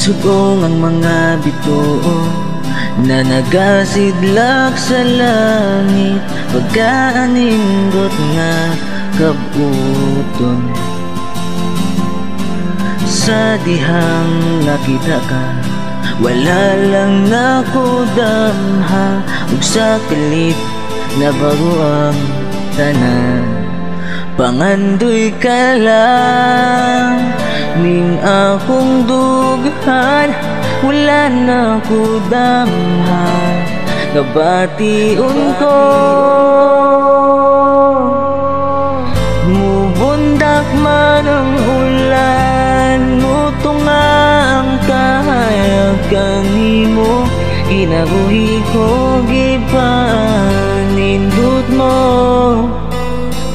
Subong ang mga bituon na nagasidlak sa langit, pagkaanindot nga kabuton. Sa dihang nakita ka, wala lang nakudamha, ug sa kalit na bago ang tanan. Pangandoy ka lang ning akong dughan, wala na ko damhan, nabation ko. Mubundak man ang ulan, mutunga ang kahayag kanimo, kinabuhi ko gipanindot mo,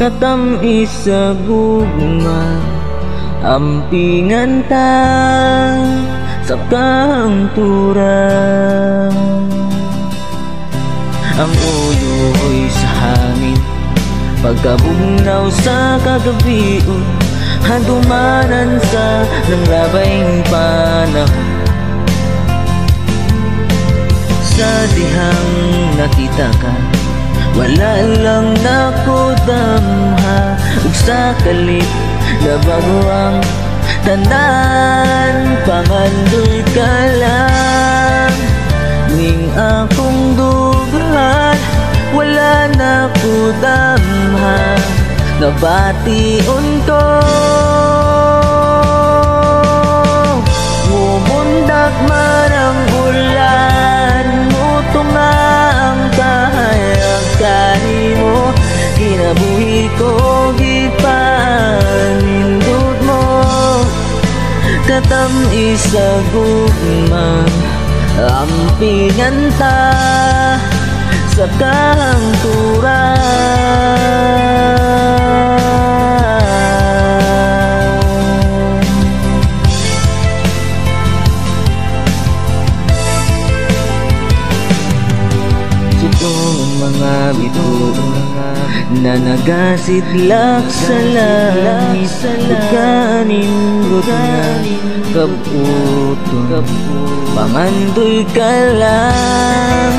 katamis sa gugma, ampingan ta sa kahangturan. Ang uloy sa hangin, pagkabugnaw sa kagabion, handumanan sa ng labayng panahon. Sa dihang nakita ka, wala lang nakudamha, ug sa kalit na bago ang tanan. Pangandoy ka lang ning akong dughan, wala na ko damha, nabation ko. Mumundak man ang ulan, mutunga ang kahayag kanimo, kinabuhi ko gipanindot mo, katamis sa gugma, ampingan ta sa kahangturan. Subong mga bituon na nagasidlak sa langit, pagkanindot nga kabuton. Pangandoy ka lang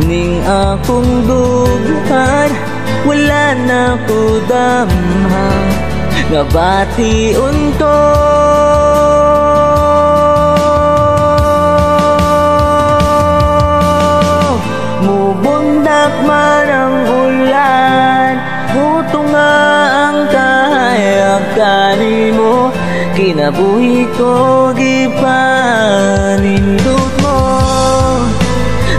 ning akong dughan, wala na ko damha, nabation ko. Mubundak man ang ulan, mutunga ang kahayag kanimo, kinabuhi ko gipanindot mo,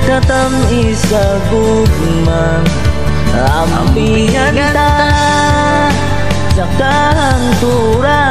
katamis sa gugma, ampingan ta sa kahangturan.